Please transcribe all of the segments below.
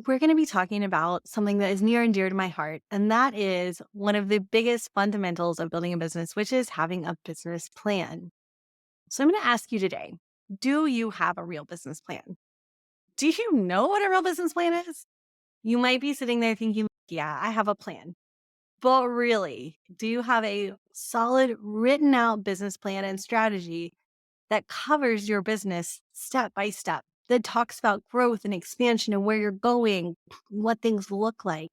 We're going to be talking about something that is near and dear to my heart, and that is one of the biggest fundamentals of building a business, which is having a business plan. So I'm going to ask you today, do you have a real business plan? Do you know what a real business plan is? You might be sitting there thinking, yeah, I have a plan. But really, do you have a solid written out business plan and strategy that covers your business step by step, that talks about growth and expansion and where you're going, what things look like,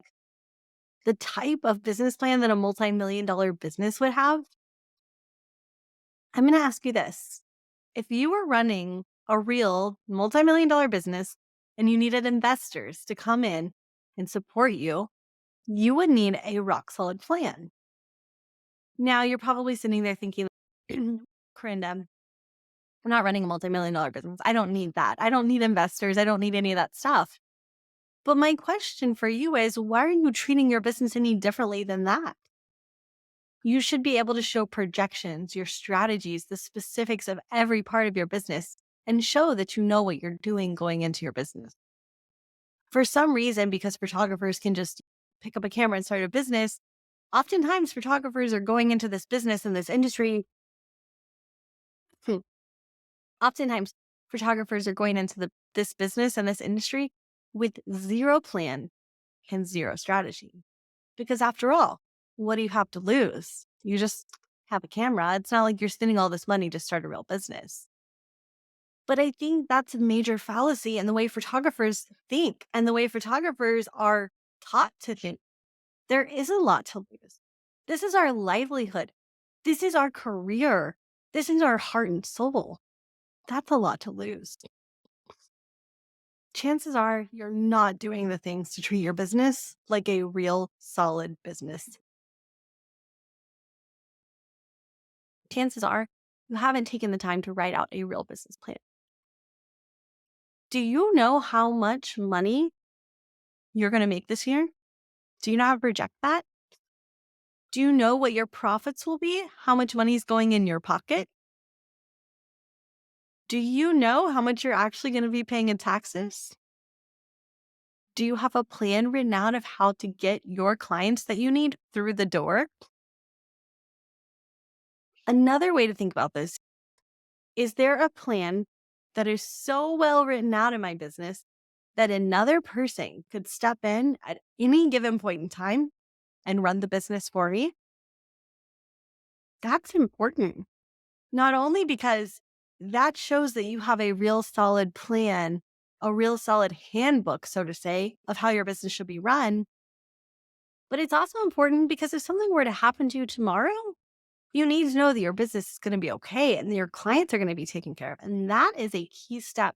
the type of business plan that a multi-million dollar business would have? I'm going to ask you this. If you were running a real multi-million dollar business and you needed investors to come in and support you, you would need a rock solid plan. Now you're probably sitting there thinking, Corinda, I'm not running a multi-million dollar business. I don't need that. I don't need investors. I don't need any of that stuff. But my question for you is, why are you treating your business any differently than that? You should be able to show projections, your strategies, the specifics of every part of your business, and show that you know what you're doing going into your business. For some reason, because photographers can just pick up a camera and start a business, oftentimes photographers are going into this business and this industry. Oftentimes, photographers are going into this business and this industry with zero plan and zero strategy. Because after all, what do you have to lose? You just have a camera. It's not like you're spending all this money to start a real business. But I think that's a major fallacy in the way photographers think and the way photographers are taught to think. There is a lot to lose. This is our livelihood. This is our career. This is our heart and soul. That's a lot to lose. Chances are you're not doing the things to treat your business like a real solid business. Chances are you haven't taken the time to write out a real business plan. Do you know how much money you're going to make this year? Do you know how to project that? Do you know what your profits will be? How much money is going in your pocket? Do you know how much you're actually going to be paying in taxes? Do you have a plan written out of how to get your clients that you need through the door? Another way to think about this is there a plan that is so well written out in my business that another person could step in at any given point in time and run the business for me? That's important. Not only because that shows that you have a real solid plan, a real solid handbook, so to say, of how your business should be run, but it's also important because if something were to happen to you tomorrow, you need to know that your business is going to be okay and your clients are going to be taken care of. And that is a key step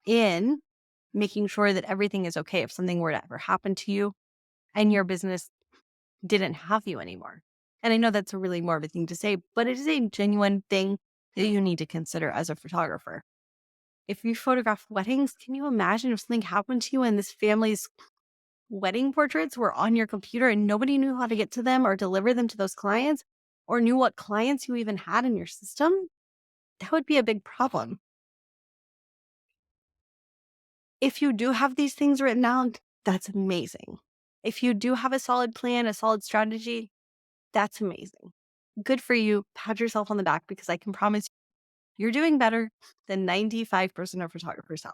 in making sure that everything is okay if something were to ever happen to you and your business didn't have you anymore. And I know that's a really morbid thing to say, but it is a genuine thing that you need to consider as a photographer. If you photograph weddings, can you imagine if something happened to you and this family's wedding portraits were on your computer and nobody knew how to get to them or deliver them to those clients or knew what clients you even had in your system? That would be a big problem. If you do have these things written out, that's amazing. If you do have a solid plan, a solid strategy, that's amazing. Good for you. Pat yourself on the back because I can promise you're doing better than 95% of photographers out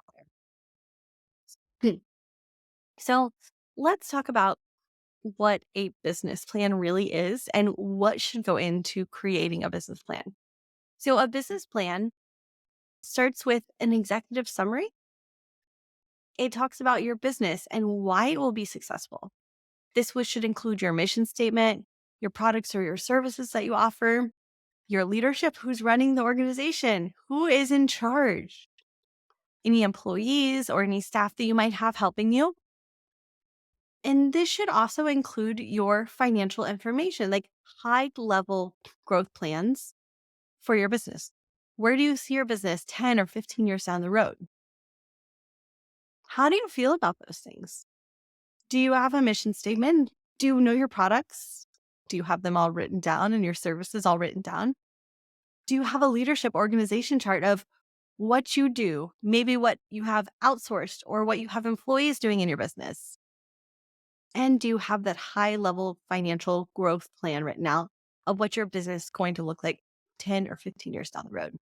there. So let's talk about what a business plan really is and what should go into creating a business plan. So a business plan starts with an executive summary. It talks about your business and why it will be successful. Should include your mission statement, your products or your services that you offer, your leadership, who's running the organization, who is in charge, any employees or any staff that you might have helping you. And this should also include your financial information, like high level growth plans for your business. Where do you see your business 10 or 15 years down the road? How do you feel about those things? Do you have a mission statement? Do you know your products? Do you have them all written down and your services all written down? Do you have a leadership organization chart of what you do, maybe what you have outsourced or what you have employees doing in your business. And do you have that high level financial growth plan written out of what your business is going to look like 10 or 15 years down the road?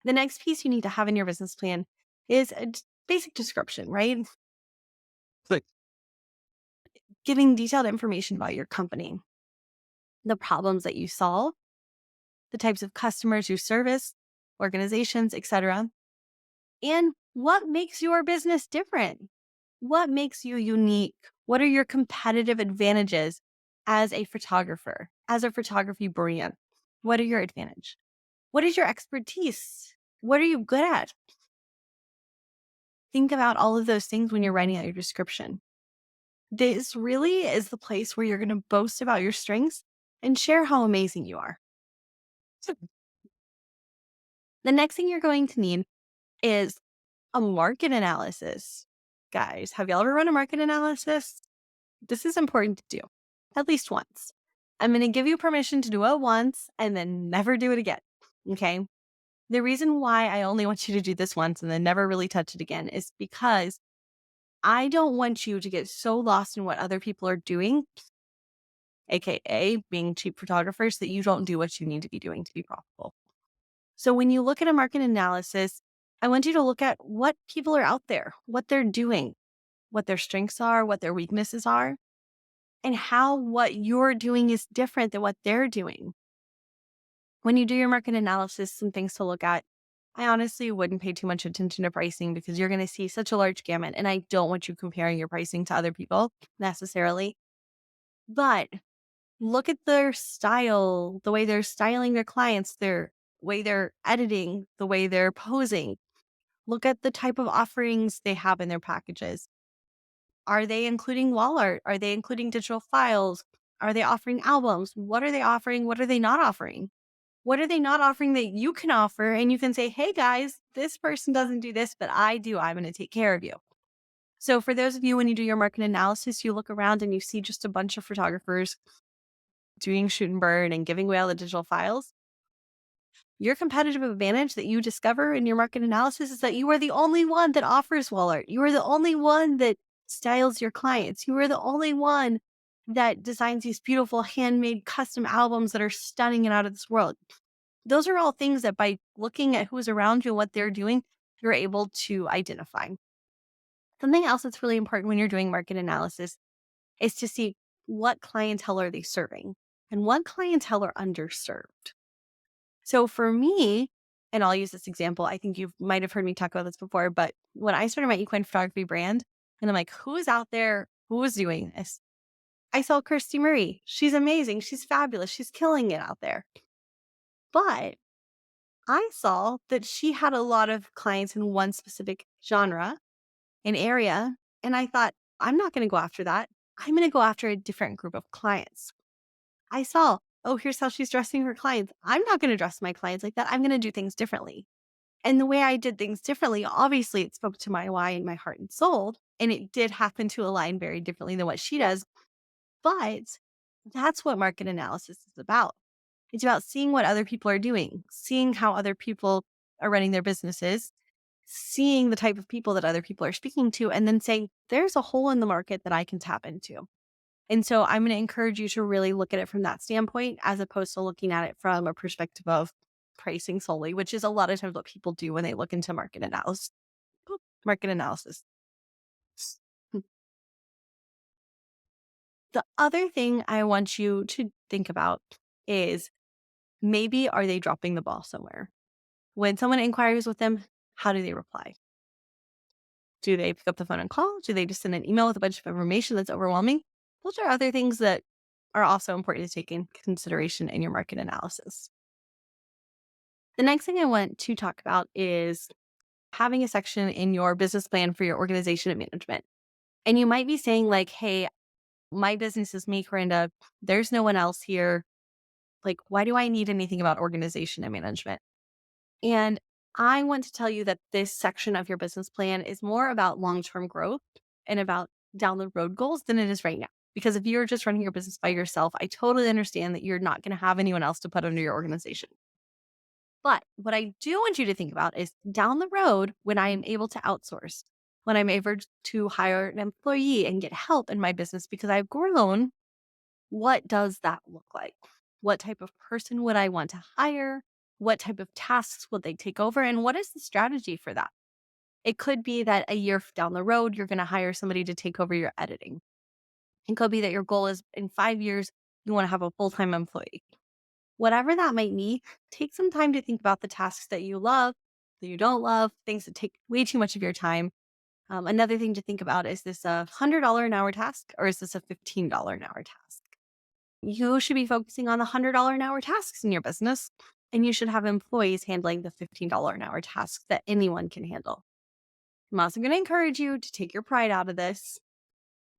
The next piece you need to have in your business plan is a basic description, right? Like, Giving detailed information about your company, the problems that you solve, the types of customers you service, organizations, etc., and what makes your business different. What makes you unique? What are your competitive advantages as a photographer, as a photography brand? What are your advantage? What is your expertise? What are you good at? Think about all of those things when you're writing out your description. This really is the place where you're going to boast about your strengths and share how amazing you are. so The next thing you're going to need is a market analysis. Guys, have y'all ever run a market analysis? This is important to do at least once. I'm going to give you permission to do it once and then never do it again. Okay. The reason why I only want you to do this once and then never really touch it again is because I don't want you to get so lost in what other people are doing, AKA being cheap photographers, that you don't do what you need to be doing to be profitable. So when you look at a market analysis, I want you to look at what people are out there, what they're doing, what their strengths are, what their weaknesses are, and how what you're doing is different than what they're doing. When you do your market analysis, some things to look at. I honestly wouldn't pay too much attention to pricing because you're going to see such a large gamut, and I don't want you comparing your pricing to other people necessarily. But look at their style, the way they're styling their clients, their way they're editing, the way they're posing. Look at the type of offerings they have in their packages. Are they including wall art? Are they including digital files? Are they offering albums? What are they offering? What are they not offering? What are they not offering that you can offer? And you can say, hey guys, this person doesn't do this, but I do. I'm going to take care of you. So for those of you, when you do your market analysis, you look around and you see just a bunch of photographers doing shoot and burn and giving away all the digital files. Your competitive advantage that you discover in your market analysis is that you are the only one that offers wall art. You are the only one that styles your clients. You are the only one that designs these beautiful handmade custom albums that are stunning and out of this world. Those are all things that by looking at who's around you and what they're doing, you're able to identify. Something else that's really important when you're doing market analysis is to see what clientele are they serving and what clientele are underserved. So for me, and I'll use this example, I think you might have heard me talk about this before, but when I started my equine photography brand, and I'm like, who's out there? Who is doing this? I saw Kirsty Marie. She's amazing. She's fabulous. She's killing it out there. But I saw that she had a lot of clients in one specific genre, an area, and I thought, I'm not going to go after that. I'm going to go after a different group of clients. I saw, oh, here's how she's dressing her clients. I'm not going to dress my clients like that. I'm going to do things differently. And the way I did things differently, obviously, it spoke to my why and my heart and soul. And it did happen to align very differently than what she does. But that's what market analysis is about. It's about seeing what other people are doing, seeing how other people are running their businesses, seeing the type of people that other people are speaking to, and then saying, there's a hole in the market that I can tap into. And so I'm going to encourage you to really look at it from that standpoint, as opposed to looking at it from a perspective of pricing solely, which is a lot of times what people do when they look into market analysis. Market analysis. The other thing I want you to think about is maybe are they dropping the ball somewhere? When someone inquires with them, how do they reply? Do they pick up the phone and call? Do they just send an email with a bunch of information that's overwhelming? Those are other things that are also important to take in consideration in your market analysis. The next thing I want to talk about is having a section in your business plan for your organization and management. And you might be saying like, hey, my business is me, Corinda. There's no one else here. Like, why do I need anything about organization and management? And I want to tell you that this section of your business plan is more about long-term growth and about down the road goals than it is right now. Because if you're just running your business by yourself, I totally understand that you're not going to have anyone else to put under your organization. But what I do want you to think about is down the road when I am able to outsource, when I'm able to hire an employee and get help in my business because I've grown, what does that look like? What type of person would I want to hire? What type of tasks will they take over? And what is the strategy for that? It could be that a year down the road, you're going to hire somebody to take over your editing. It could be that your goal is in 5 years, you want to have a full time employee. Whatever that might be, take some time to think about the tasks that you love, that you don't love, things that take way too much of your time. Another thing to think about is this a $100 an hour task or is this a $15 an hour task? You should be focusing on the $100 an hour tasks in your business, and you should have employees handling the $15 an hour tasks that anyone can handle. I'm also going to encourage you to take your pride out of this.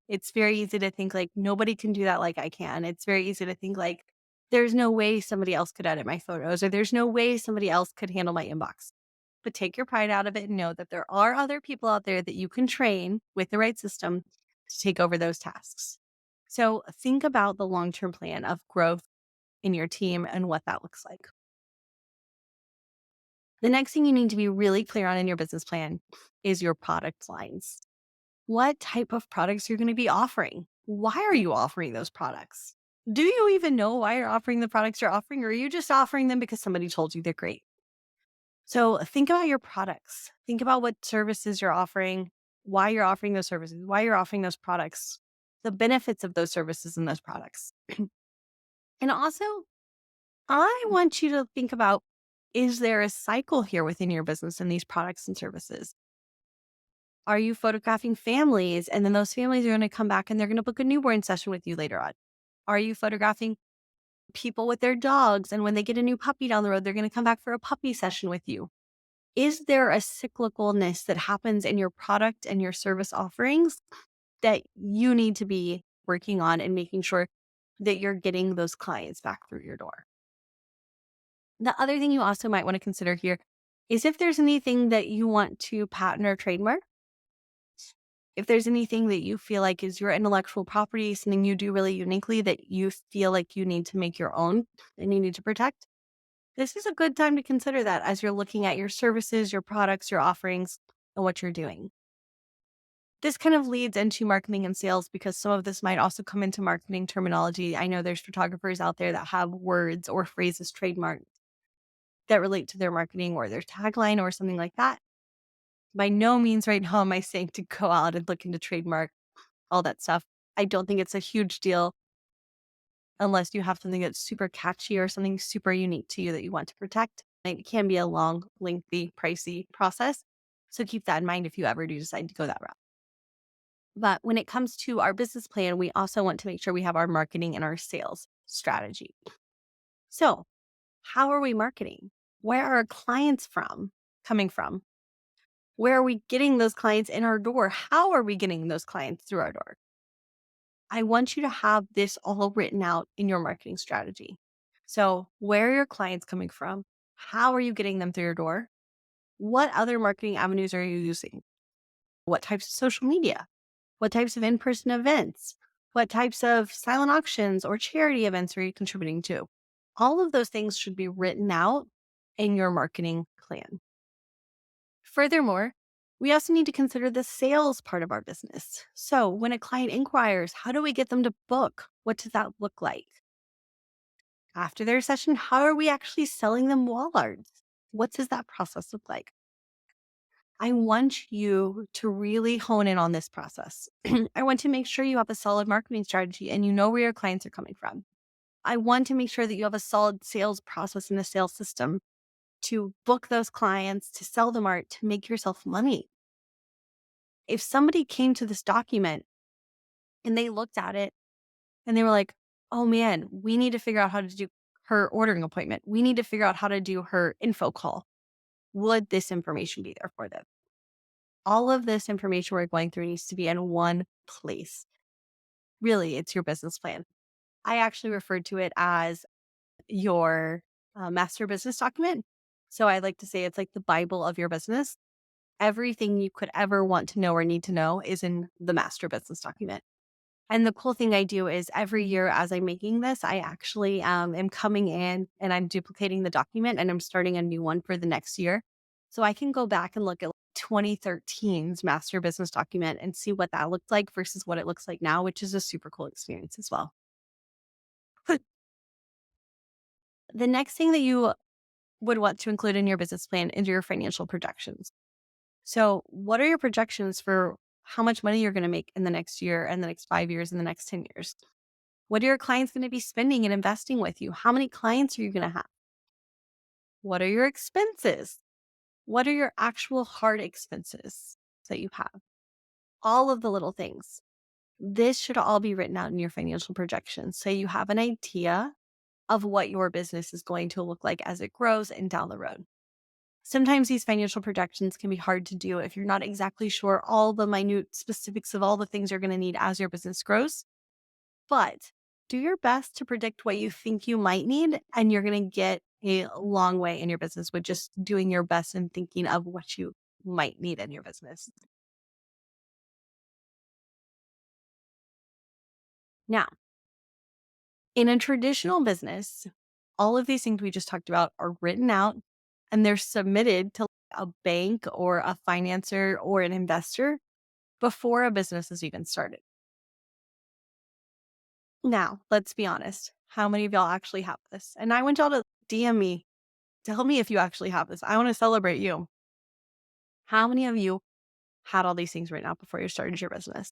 It's very easy to think like nobody can do that like I can. It's very easy to think like there's no way somebody else could edit my photos or there's no way somebody else could handle my inbox. But take your pride out of it and know that there are other people out there that you can train with the right system to take over those tasks. So think about the long term plan of growth in your team and what that looks like. The next thing you need to be really clear on in your business plan is your product lines. What type of products you're going to be offering? Why are you offering those products? Do you even know why you're offering the products you're offering, or are you just offering them because somebody told you they're great? So think about your products. Think about what services you're offering, why you're offering those services, why you're offering those products, the benefits of those services and those products. And also, I want you to think about, is there a cycle here within your business and these products and services? Are you photographing families and then those families are going to come back and they're going to book a newborn session with you later on? Are you photographing people with their dogs and when they get a new puppy down the road, they're going to come back for a puppy session with you? Is there a cyclicalness that happens in your product and your service offerings that you need to be working on and making sure that you're getting those clients back through your door? The other thing you also might want to consider here is if there's anything that you want to patent or trademark, if there's anything that you feel like is your intellectual property, something you do really uniquely that you feel like you need to make your own and you need to protect, this is a good time to consider that as you're looking at your services, your products, your offerings, and what you're doing. This kind of leads into marketing and sales because some of this might also come into marketing terminology. I know there's photographers out there that have words or phrases trademarked that relate to their marketing or their tagline or something like that. By no means right now am I saying to go out and look into trademark, all that stuff. I don't think it's a huge deal unless you have something that's super catchy or something super unique to you that you want to protect. It can be a long, lengthy, pricey process. So keep that in mind if you ever do decide to go that route. But when it comes to our business plan, we also want to make sure we have our marketing and our sales strategy. So, how are we marketing? Where are our clients coming from? Where are we getting those clients in our door? How are we getting those clients through our door? I want you to have this all written out in your marketing strategy. So, where are your clients coming from? How are you getting them through your door? What other marketing avenues are you using? What types of social media? What types of in person events? What types of silent auctions or charity events are you contributing to? All of those things should be written out in your marketing plan. Furthermore, we also need to consider the sales part of our business. So, when a client inquires, how do we get them to book? What does that look like? After their session, how are we actually selling them wall art? What does that process look like? I want you to really hone in on this process. I want to make sure you have a solid marketing strategy and you know where your clients are coming from. I want to make sure that you have a solid sales process and a sales system to book those clients, to sell them art, to make yourself money. If somebody came to this document and they looked at it and they were like, oh man, we need to figure out how to do her ordering appointment. We need to figure out how to do her info call. Would this information be there for them? All of this information we're going through needs to be in one place. Really, it's your business plan. I actually referred to it as your master business document. So I like to say it's like the Bible of your business. Everything you could ever want to know or need to know is in the master business document. And the cool thing I do is every year as I'm making this, I actually am coming in and I'm duplicating the document and I'm starting a new one for the next year. So I can go back and look at 2013's master business document and see what that looked like versus what it looks like now, which is a super cool experience as well. The next thing that you would want to include in your business plan is your financial projections. So, what are your projections for how much money you're going to make in the next year and the next 5 years and the next 10 years? What are your clients going to be spending and investing with you? How many clients are you going to have? What are your expenses? What are your actual hard expenses that you have? All of the little things. This should all be written out in your financial projections so you have an idea of what your business is going to look like as it grows and down the road. Sometimes these financial projections can be hard to do if you're not exactly sure all the minute specifics of all the things you're going to need as your business grows. But do your best to predict what you think you might need, and you're going to get a long way in your business with just doing your best and thinking of what you might need in your business. Now, in a traditional business, all of these things we just talked about are written out and they're submitted to a bank or a financer or an investor before a business is even started. Now, let's be honest. How many of y'all actually have this? And I want y'all to DM me. Tell me if you actually have this. I want to celebrate you. How many of you had all these things written out before you started your business?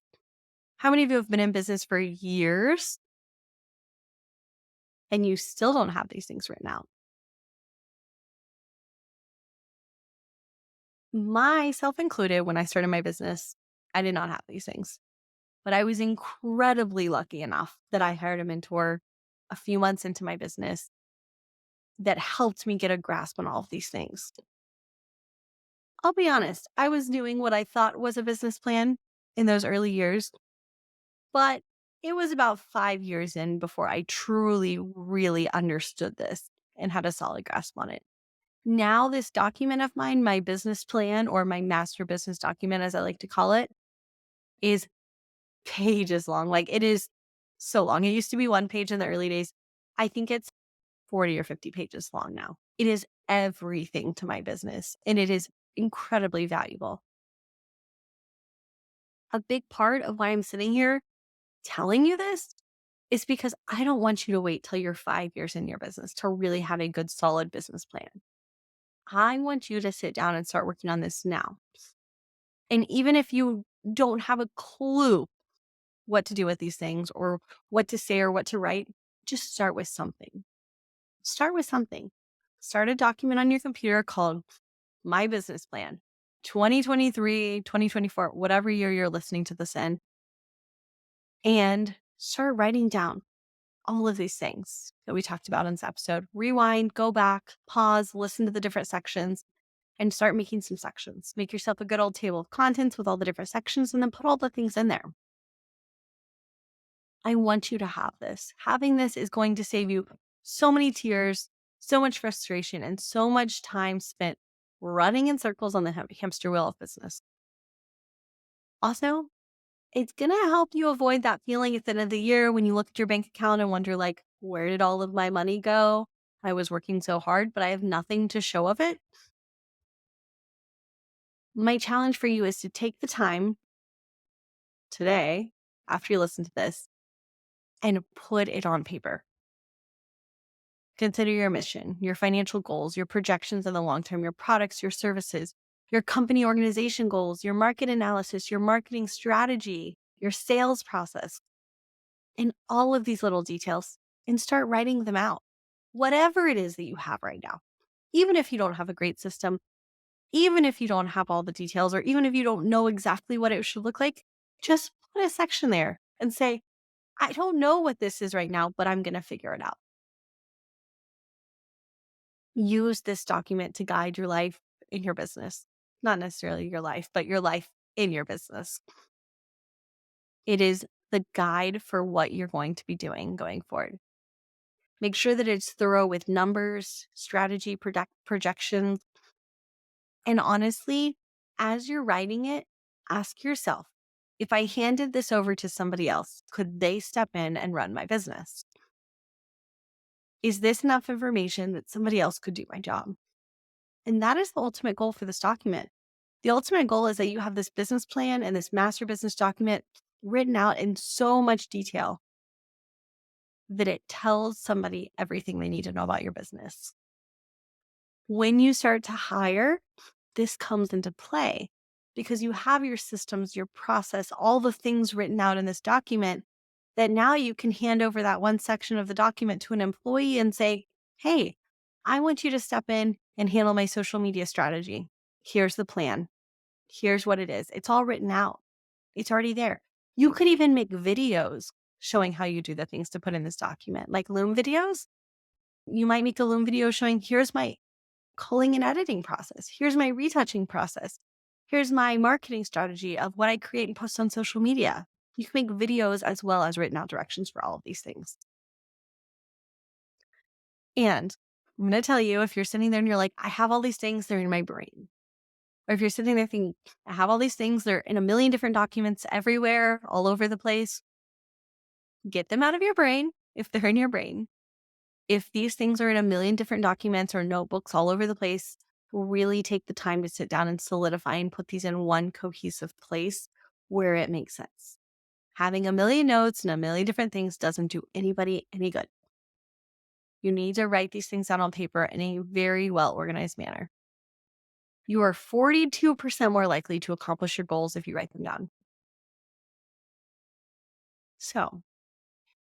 How many of you have been in business for years and you still don't have these things written out? Myself included, when I started my business, I did not have these things. But I was incredibly lucky enough that I hired a mentor a few months into my business that helped me get a grasp on all of these things. I'll be honest, I was doing what I thought was a business plan in those early years, but it was about 5 years in before I truly, really understood this and had a solid grasp on it. Now, this document of mine, my business plan or my master business document, as I like to call it, is pages long. Like it is so long. It used to be one page in the early days. I think it's 40 or 50 pages long now. It is everything to my business and it is incredibly valuable. A big part of why I'm sitting here telling you this is because I don't want you to wait till you're 5 years in your business to really have a good, solid business plan. I want you to sit down and start working on this now. And even if you don't have a clue what to do with these things or what to say or what to write, just start with something. Start with something. Start a document on your computer called My Business Plan 2023, 2024, whatever year you're listening to this in, and start writing down all of these things that we talked about in this episode. Rewind, go back, pause, listen to the different sections, and start making some sections. Make yourself a good old table of contents with all the different sections and then put all the things in there. I want you to have this. Having this is going to save you so many tears, so much frustration, and so much time spent running in circles on the hamster wheel of business. Also, it's going to help you avoid that feeling at the end of the year when you look at your bank account and wonder, like, where did all of my money go? I was working so hard, but I have nothing to show of it. My challenge for you is to take the time today, after you listen to this, and put it on paper. Consider your mission, your financial goals, your projections in the long term, your products, your services, your company organization goals, your market analysis, your marketing strategy, your sales process, and all of these little details, and start writing them out. Whatever it is that you have right now, even if you don't have a great system, even if you don't have all the details, or even if you don't know exactly what it should look like, just put a section there and say, I don't know what this is right now, but I'm going to figure it out. Use this document to guide your life in your business. Not necessarily your life, but your life in your business. It is the guide for what you're going to be doing going forward. Make sure that it's thorough with numbers, strategy, projections. And honestly, as you're writing it, ask yourself, If I handed this over to somebody else, could they step in and run my business? Is this enough information that somebody else could do my job? And that is the ultimate goal for this document. The ultimate goal is that you have this business plan and this master business document written out in so much detail that it tells somebody everything they need to know about your business. When you start to hire, this comes into play because you have your systems, your process, all the things written out in this document that now you can hand over that one section of the document to an employee and say, hey, I want you to step in and handle my social media strategy. Here's the plan. Here's what it is. It's all written out. It's already there. You could even make videos showing how you do the things to put in this document, like Loom videos. You might make a Loom video showing here's my culling and editing process. Here's my retouching process. Here's my marketing strategy of what I create and post on social media. You can make videos as well as written out directions for all of these things. And I'm going to tell you, if you're sitting there and you're like, I have all these things, they're in my brain. Or if you're sitting there thinking, I have all these things, they're in a million different documents everywhere, all over the place, get them out of your brain if they're in your brain. If these things are in a million different documents or notebooks all over the place, really take the time to sit down and solidify and put these in one cohesive place where it makes sense. Having a million notes and a million different things doesn't do anybody any good. You need to write these things out on paper in a very well organized manner. You are 42% more likely to accomplish your goals if you write them down. So,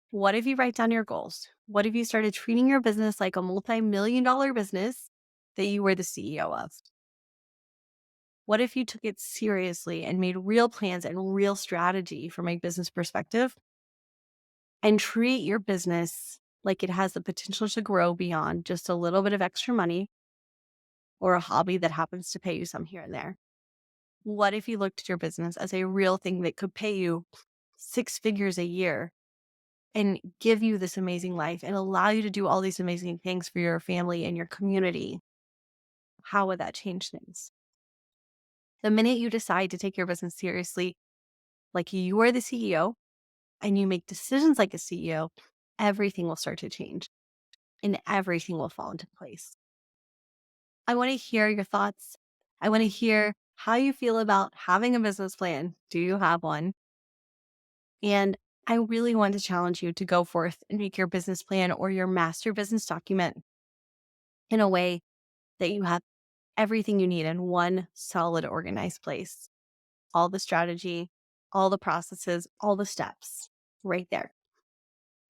what if you write down your goals? What if you started treating your business like a multi-million dollar business that you were the CEO of? What if you took it seriously and made real plans and real strategy from a business perspective and treat your business like it has the potential to grow beyond just a little bit of extra money or a hobby that happens to pay you some here and there? What if you looked at your business as a real thing that could pay you six figures a year and give you this amazing life and allow you to do all these amazing things for your family and your community? How would that change things? The minute you decide to take your business seriously, like you are the CEO, and you make decisions like a CEO, everything will start to change and everything will fall into place. I want to hear your thoughts. I want to hear how you feel about having a business plan. Do you have one? And I really want to challenge you to go forth and make your business plan or your master business document in a way that you have everything you need in one solid, organized place. All the strategy, all the processes, all the steps right there.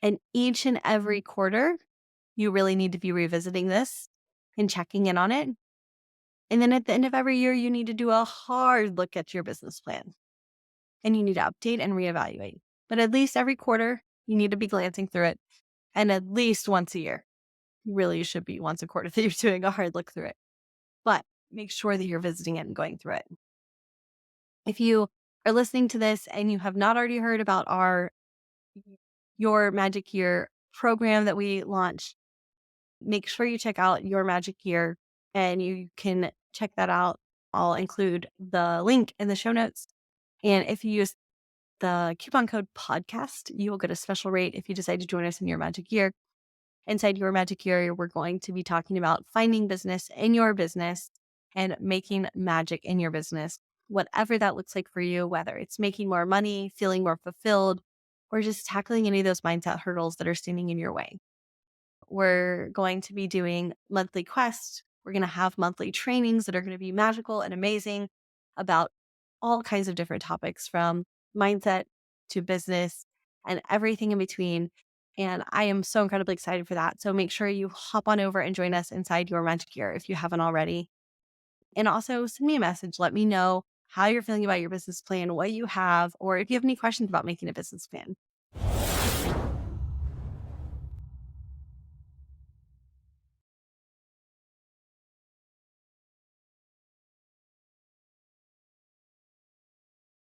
And each and every quarter, you really need to be revisiting this and checking in on it. And then at the end of every year, you need to do a hard look at your business plan and you need to update and reevaluate. But at least every quarter, you need to be glancing through it. And at least once a year, really, you should be once a quarter that you're doing a hard look through it. But make sure that you're visiting it and going through it. If you are listening to this and you have not already heard about our Your Magic Year program that we launched, make sure you check out Your Magic Year and you can check that out. I'll include the link in the show notes. And if you use the coupon code podcast, you will get a special rate if you decide to join us in Your Magic Year. Inside Your Magic Year, we're going to be talking about finding business in your business and making magic in your business, whatever that looks like for you, whether it's making more money, feeling more fulfilled, or just tackling any of those mindset hurdles that are standing in your way. We're going to be doing monthly quests. We're going to have monthly trainings that are going to be magical and amazing about all kinds of different topics from mindset to business and everything in between. And I am so incredibly excited for that. So make sure you hop on over and join us inside Your Magic Year if you haven't already. And also send me a message. Let me know how you're feeling about your business plan, what you have, or if you have any questions about making a business plan.